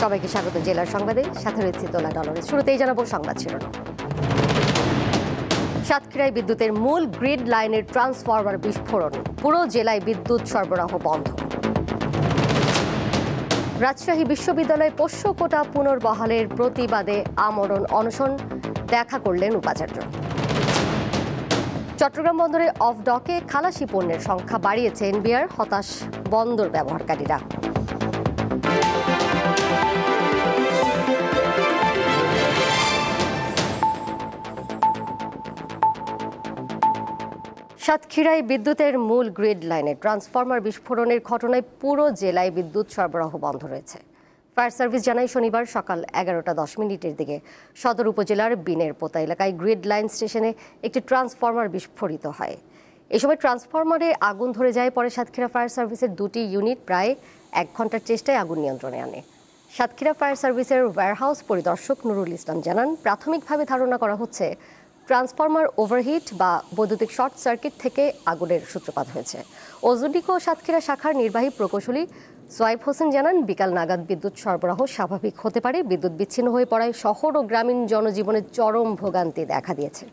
সবাইকে স্বাগত জেলার সংবাদে, সাথে রয়েছে তোলা ডলারের। শুরুতেই জানাবো সংবাদ শিরোনাম। সাতক্ষীরায় বিদ্যুতের মূল গ্রিড লাইনের ট্রান্সফরমার বিস্ফোরণ, পুরো জেলায় বিদ্যুৎ সরবরাহ বন্ধ। রাজশাহী বিশ্ববিদ্যালয়ে পোষ্য কোটা পুনর্বহালের প্রতিবাদে আমরণ অনশন, দেখা করলেন উপাচার্য। চট্টগ্রাম বন্দরে অফ ডকে খালাসি পণ্যের সংখ্যা বাড়িয়েছে এনবিআর, হতাশ বন্দর ব্যবহারকারীরা। সাতক্ষীরায় বিদ্যুতের মূল গ্রিড লাইনে ট্রান্সফরমার বিস্ফোরণের ঘটনায় পুরো জেলায় বিদ্যুৎ সরবরাহ বন্ধ রয়েছে। ফায়ার সার্ভিস জানায় শনিবার সকাল 11:10 দিকে সদর উপজেলার বিনের পোতা এলাকায় গ্রিড লাইন স্টেশনে একটি ট্রান্সফরমার বিস্ফোরিত হয়। এ সময় ট্রান্সফরমারে আগুন ধরে যায়। পরে সাতক্ষীরা ফায়ার সার্ভিসের 2টি ইউনিট প্রায় 1 ঘন্টার চেষ্টায় আগুন নিয়ন্ত্রণে আনে। সাতক্ষীরা ফায়ার সার্ভিসের ওয়্যারহাউস পরিদর্শক নুরুল ইসলাম জানান, প্রাথমিকভাবে ধারণা করা হচ্ছে ট্রান্সফরমার ওভারহিট বা বৈদ্যুতিক শর্ট সার্কিট থেকে আগুনের সূত্রপাত হয়েছে। ওজুডিকো সাতক্ষীরা শাখার নির্বাহী প্রকৌশলী সোয়াইব হোসেন জানান, বিকাল নাগাদ বিদ্যুৎ সরবরাহ স্বাভাবিক হতে পারে। বিদ্যুৎ বিচ্ছিন্ন হয়ে পড়ায় শহর ও গ্রামীণ জনজীবনে চরম ভোগান্তি দেখা দিয়েছে।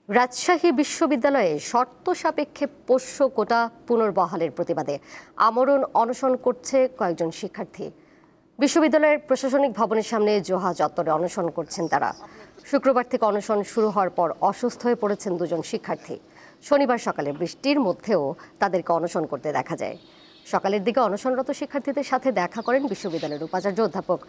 রাজশাহী বিশ্ববিদ্যালয়ে শর্ত সাপেক্ষে পোষ্য কোটা পুনর্বহালের প্রতিবাদে আমরণ অনশন করছে কয়েকজন শিক্ষার্থী। বিশ্ববিদ্যালয়ের প্রশাসনিক ভবনের সামনে জোহা চত্বরে অনশন করছেন তারা। শুক্রবার থেকে অনশন শুরু হওয়ার পর অসুস্থ হয়ে পড়েছেন 2 জন শিক্ষার্থী। শনিবার সকালে বৃষ্টির মধ্যেও তাদেরকে অনশন করতে দেখা যায়। সকালের দিকে অনশনরত শিক্ষার্থীদের সাথে দেখা করেন বিশ্ববিদ্যালয়ের উপাচার্য অধ্যাপক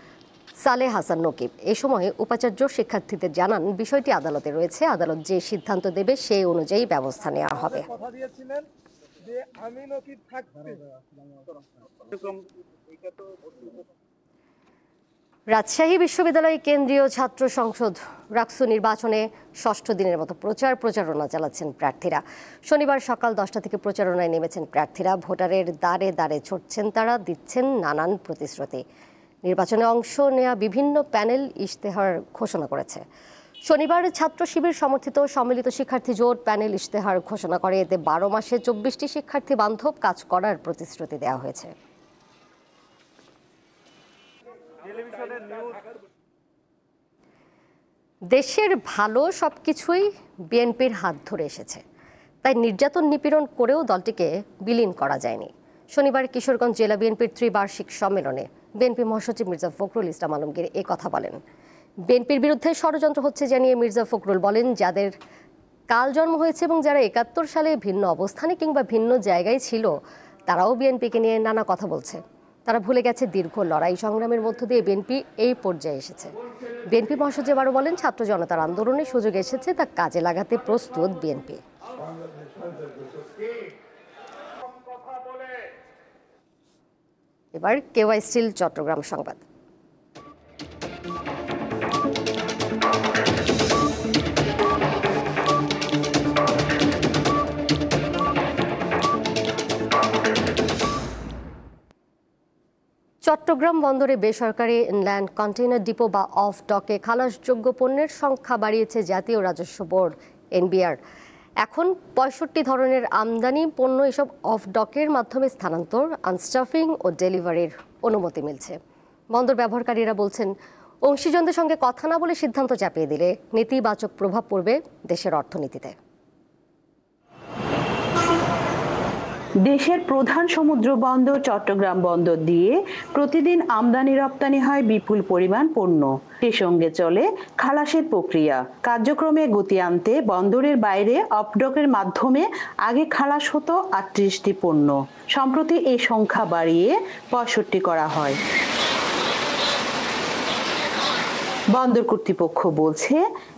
সালেহ হাসান নকিব। এ সময় উপাচার্য শিক্ষার্থীদের জানান, বিষয়টি আদালতে রয়েছে, আদালত যে সিদ্ধান্ত দেবে সেই অনুযায়ী ব্যবস্থা নেওয়া হবে। রাজশাহী বিশ্ববিদ্যালয় কেন্দ্রীয় ছাত্র সংসদ রাকসু নির্বাচনে 6ষ্ঠ দিনের মতো প্রচারণা চালাচ্ছেন প্রার্থীরা। শনিবার সকাল 10টা থেকে প্রচারণায় নেমেছেন প্রার্থীরা। ভোটারের দ্বারে দ্বারে ছুটছেন তারা, দিচ্ছেন নানান প্রতিশ্রুতি। নির্বাচনে অংশ নেওয়া বিভিন্ন প্যানেল ইশতেহার ঘোষণা করেছে। শনিবার ছাত্র শিবির সমর্থিত সম্মিলিত শিক্ষার্থী জোট প্যানেল ইশতেহার ঘোষণা করে। এতে 12 মাসে 24টি শিক্ষার্থী বান্ধব কাজ করার প্রতিশ্রুতি দেওয়া হয়েছে। দেশের ভালো সবকিছুই বিএনপির হাত ধরে এসেছে, তাই নির্যাতন নিপীড়ন করেও দলটিকে বিলীন করা যায়নি। শনিবার কিশোরগঞ্জ জেলা বিএনপির ত্রিবার্ষিক সম্মেলনে বিএনপি মহাসচিব মির্জা ফখরুল ইসলাম আলমগীর এ কথা বলেন। বিএনপির বিরুদ্ধে ষড়যন্ত্র হচ্ছে জানিয়ে মির্জা ফখরুল বলেন, যাদের কাল জন্ম হয়েছে এবং যারা 71 সালে ভিন্ন অবস্থানে কিংবা ভিন্ন জায়গায় ছিল, তারাও বিএনপিকে নিয়ে নানা কথা বলছে। তারা ভুলে গেছে দীর্ঘ লড়াই সংগ্রামের মধ্য দিয়ে বিএনপি এই পর্যায়ে এসেছে। বিএনপি মহাসচিব আরও বলেন, ছাত্র জনতার আন্দোলনে সুযোগ এসেছে, তা কাজে লাগাতে প্রস্তুত বিএনপি। এবার কেওয়াই স্টিল চট্টগ্রাম সংবাদ। চট্টগ্রাম বন্দরে বেসরকারি ইনল্যান্ড কন্টেইনার ডিপো বা অফ ডকে খালাসযোগ্য পণ্যের সংখ্যা বাড়িয়েছে জাতীয় রাজস্ব বোর্ড এনবিআর। এখন 65 ধরনের আমদানি পণ্য এসব অফ ডকের মাধ্যমে স্থানান্তর, আনস্টাফিং ও ডেলিভারির অনুমতি মিলছে। বন্দর ব্যবহারকারীরা বলছেন, অংশীজনদের সঙ্গে কথা না বলে সিদ্ধান্ত চাপিয়ে দিলে নেতিবাচক প্রভাব পড়বে দেশের অর্থনীতিতে। দেশের প্রধান সমুদ্র বন্দর চট্টগ্রাম বন্দর দিয়ে প্রতিদিন আমদানি রপ্তানি হয় বিপুল পরিমাণ পণ্য। সে সঙ্গে চলে খালাসের প্রক্রিয়া। কার্যক্রমে গতি আনতে বন্দরের বাইরে অফডকের মাধ্যমে আগে খালাস হতো 38টি পণ্য। সম্প্রতি এই সংখ্যা বাড়িয়ে 65 করা হয়। বন্দর কর্তৃপক্ষ বলছে,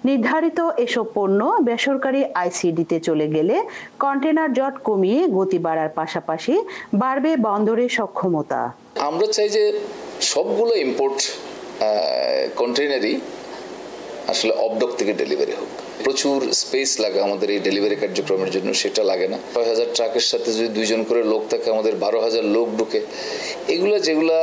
নির্ধারিত এসব পণ্য বেসরকারি আইসিডিতে চলে গেলে কন্টেনার জট কমিয়ে গতি বাড়ার পাশাপাশি বাড়বে বন্দরের সক্ষমতা। আমরা চাই যে সবগুলো ইম্পোর্ট কন্টেনারই আসলে অফডক থেকে ডেলিভারি হোক। প্রচুর স্পেস লাগে আমাদের এই ডেলিভারি কার্যক্রমের জন্য, সেটা লাগে না। 6000 ট্রাকের সাথে যদি 2 জন করে লোক থাকে, আমাদের 12,000 লোক ঢুকে। এগুলা যেগুলা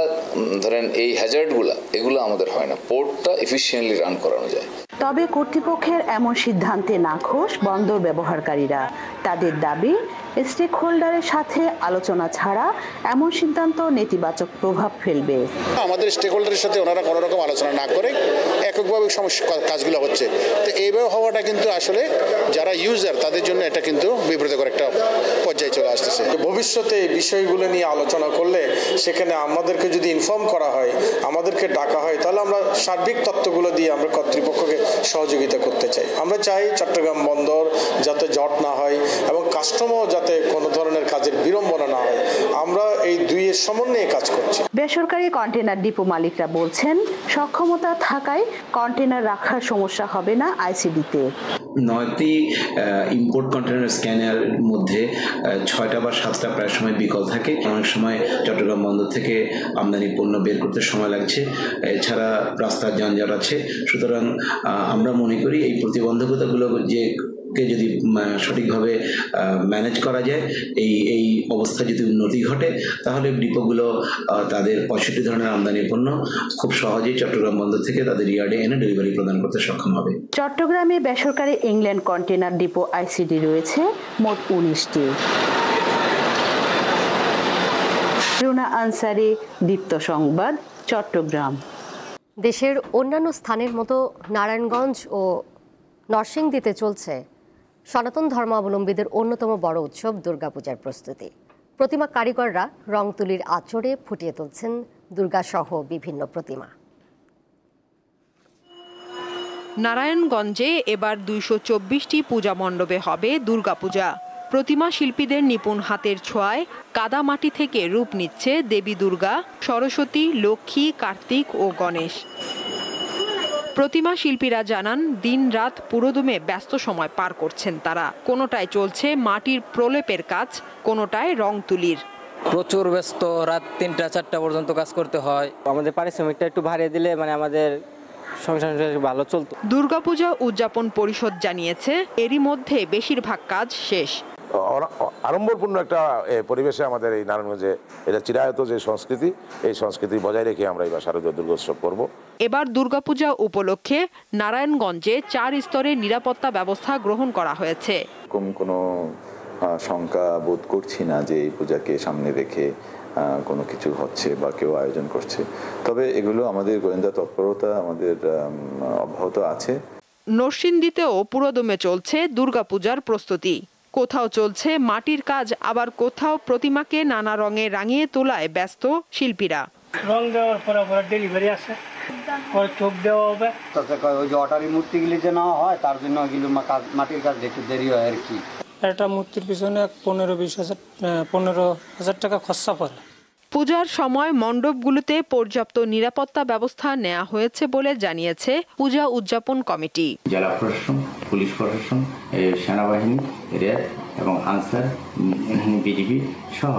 ধরেন এই হ্যাজার্ডগুলা, এগুলো আমাদের হয় না। পোর্টটা এফিশিয়েন্টলি রান করানো যায়। তবে কর্তৃপক্ষের এমন সিদ্ধান্তে নাখোশ বন্দর ব্যবহারকারীরা। তাদের দাবি, স্টেক হোল্ডারের সাথে আলোচনা ছাড়া এমন সিদ্ধান্ত নেতিবাচক প্রভাব ফেলবে। আমাদের স্টেক হোল্ডারের সাথে ওনারা কোনো রকম আলোচনা না করে এককভাবে সমস্যা কাজগুলো হচ্ছে। তো এইভাবে হওয়াটা কিন্তু আসলে যারা ইউজার তাদের জন্য এটা কিন্তু বিব্রতকর একটা পর্যায়ে চলে আসতেছে। ভবিষ্যতে এই বিষয়গুলো নিয়ে আলোচনা করলে সেখানে আমাদেরকে যদি ইনফর্ম করা হয়, আমাদেরকে ডাকা হয়, তাহলে আমরা সার্বিক তথ্যগুলো দিয়ে আমরা কর্তৃপক্ষকে সহযোগিতা করতে চাই। আমরা চাই চট্টগ্রাম বন্দর যাতে জট না হয় এবং কাস্টমারও যাতে কোনো ধরনের কাজের বিড়ম্বনা না হয়। আমরা এই দুইয়ের সমন্বয়ে কাজ করছি। বেসরকারি কন্টেনার ডিপো মালিকরা বলছেন, সক্ষমতা থাকায় কন্টেনার রাখার সমস্যা হবে না আইসিডিতে। 9টি ইম্পোর্ট কন্টেনার স্ক্যানারের মধ্যে 6টা বা 7টা প্রায় সময় বিকল থাকে। অনেক সময় চট্টগ্রাম বন্দর থেকে আমদানি পণ্য বের করতে সময় লাগছে, এছাড়া রাস্তার যানজট আছে। সুতরাং আমরা মনে করি এই প্রতিবন্ধকতাগুলো যদি সঠিকভাবে ম্যানেজ করা যায়, এই অবস্থা যদি উন্নতি ঘটে, তাহলে ডিপোগুলো তাদের 65 ধরনের আমদানি পণ্য খুব সহজেই চট্টগ্রাম বন্দর থেকে তাদের ইয়ার্ডে এনে ডেলিভারি প্রদান করতে সক্ষম হবে। চট্টগ্রামে বেসরকারি ইংল্যান্ড কন্টেনার ডিপো আইসিডি রয়েছে মোট 19টি। রুনা আনসারি, দীপ্ত সংবাদ, চট্টগ্রাম। দেশের অন্যান্য স্থানের মতো নারায়ণগঞ্জ ও নরসিংদীতে চলছে সনাতন ধর্মাবলম্বীদের অন্যতম বড় উৎসব দুর্গাপূজার প্রস্তুতি। প্রতিমা কারিগররা রং তুলির আঁচড়ে ফুটিয়ে তুলছেন দুর্গাসহ বিভিন্ন প্রতিমা। নারায়ণগঞ্জে এবার 224টি পূজা মণ্ডপে হবে দুর্গাপূজা। প্রতিমা শিল্পীদের নিপুণ হাতের ছোঁয়ায় কাদামাটি থেকে রূপ নিচ্ছে দেবী দুর্গা, সরস্বতী, লক্ষ্মী, কার্তিক ও গণেশ। প্রতিমা শিল্পীরা জানান, দিন রাত পুরোদমে ব্যস্ত সময় পার করছেন তারা। কোনোটায় চলছে মাটির প্রলেপের কাজ, কোনোটায় রং তুলির। প্রচুর ব্যস্ত, রাত 3টা-4টা পর্যন্ত কাজ করতে হয়। আমাদের পারিশ্রমিকটা একটু বাড়িয়ে দিলে আমাদের সংসার ভালো চলতো। দুর্গাপূজা উদযাপন পরিষদ জানিয়েছে, এরই মধ্যে বেশিরভাগ কাজ শেষ। আড়ম্বরপূর্ণ একটা পরিবেশে আমাদের এই নারায়ণগঞ্জে এটা চিরায়ত যে সংস্কৃতি, এই সংস্কৃতি বজায় রেখে আমরা এবার শারদীয় দুর্গোৎসব করব। এবার দুর্গাপূজা উপলক্ষে নারায়ণগঞ্জে 4 স্তরে নিরাপত্তা ব্যবস্থা গ্রহণ করা হয়েছে। কোনো শঙ্কা বোধ করছি না যে এই পূজাকে সামনে রেখে কোনো কিছু হচ্ছে বা কেউ আয়োজন করছে। তবে এগুলো আমাদের গোয়েন্দা তৎপরতা আমাদের অব্যাহত আছে। নরসিংদীতেও পুরোদমে চলছে দুর্গাপূজার প্রস্তুতি। কোথাও চলছে মাটির কাজ, আবার কোথাও প্রতিমাকে নানা রঙে রাঙিয়ে তোলায় ব্যস্ত শিল্পীরা। রং দেওয়ার পর ডেলিভারি আছে, চোখ দেওয়া হবে। ওই যে অটারি মূর্তিগুলি যে নেওয়া হয়, তার জন্য ওইগুলো মাটির কাজ একটু দেরি হয় আর কি। একটা মূর্তির পিছনে 15,000 টাকা খরচা পড়ে। পূজার সময় মণ্ডপগুলোতে পর্যাপ্ত নিরাপত্তা ব্যবস্থা নেওয়া হয়েছে বলে জানিয়েছে পূজা উদযাপন কমিটি। জেলা প্রশাসন, পুলিশ প্রশাসন, সেনাবাহিনী, র্যাব এবং আনসার, বিজিবি সহ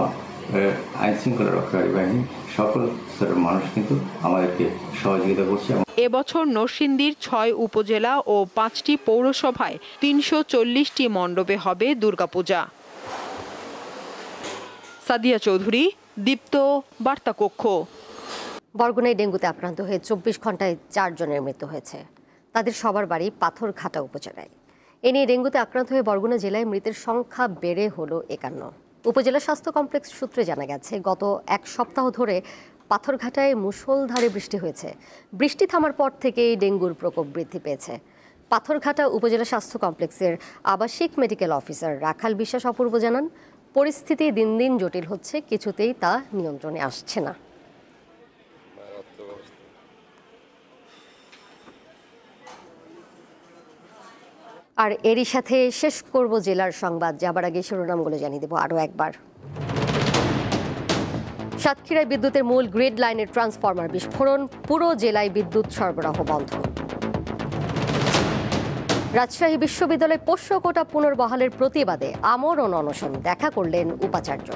আইন শৃঙ্খলা রক্ষাকারী বাহিনী সকল স্তরের মানুষ কিন্তু আমাদেরকে সহযোগিতা করছে। এবছর নরসিংদীর 6 উপজেলা ও 5টি পৌরসভায় 340টি মণ্ডপে হবে দুর্গাপূজা। সাদিয়া চৌধুরী, দীপ্ত, বার্তা কক্ষ। বরগুনায় ডেঙ্গুতে আক্রান্ত হয়ে 24 ঘন্টায় 4 জনের মৃত্যু হয়েছে। তাদের সবার বাড়ি পাথরঘাটা উপজেলায়। এ নিয়ে ডেঙ্গুতে আক্রান্ত হয়ে বরগুনা জেলায় মৃতের সংখ্যা বেড়ে হলো 51। উপজেলা স্বাস্থ্য কমপ্লেক্স সূত্রে জানা গেছে, গত 1 সপ্তাহ ধরে পাথরঘাটায় মুষলধারে বৃষ্টি হয়েছে। বৃষ্টি থামার পর থেকেই ডেঙ্গুর প্রকোপ বৃদ্ধি পেয়েছে। পাথরঘাটা উপজেলা স্বাস্থ্য কমপ্লেক্সের আবাসিক মেডিকেল অফিসার রাখাল বিশ্বাস অপূর্ব জানান, পরিস্থিতি দিন দিন জটিল হচ্ছে, কিছুতেই তা নিয়ন্ত্রণে আসছে না। আর এরই সাথে শেষ করব জেলার সংবাদ। যাবার আগে শিরোনামগুলো জানিয়ে দেব আরও একবার। সাতক্ষীরায় বিদ্যুতের মূল গ্রিড লাইনের ট্রান্সফরমার বিস্ফোরণ, পুরো জেলায় বিদ্যুৎ সরবরাহ বন্ধ। রাজশাহী বিশ্ববিদ্যালয় পোষ্য কোটা পুনর্বহালের প্রতিবাদে আমরণ অনশন, দেখা করলেন উপাচার্য।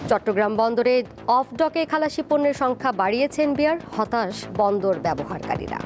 চট্টগ্রাম বন্দরে অফ ডকে খালাসি পণ্যের সংখ্যা বাড়িয়েছেন বিআর, হতাশ বন্দর ব্যবহারকারীরা।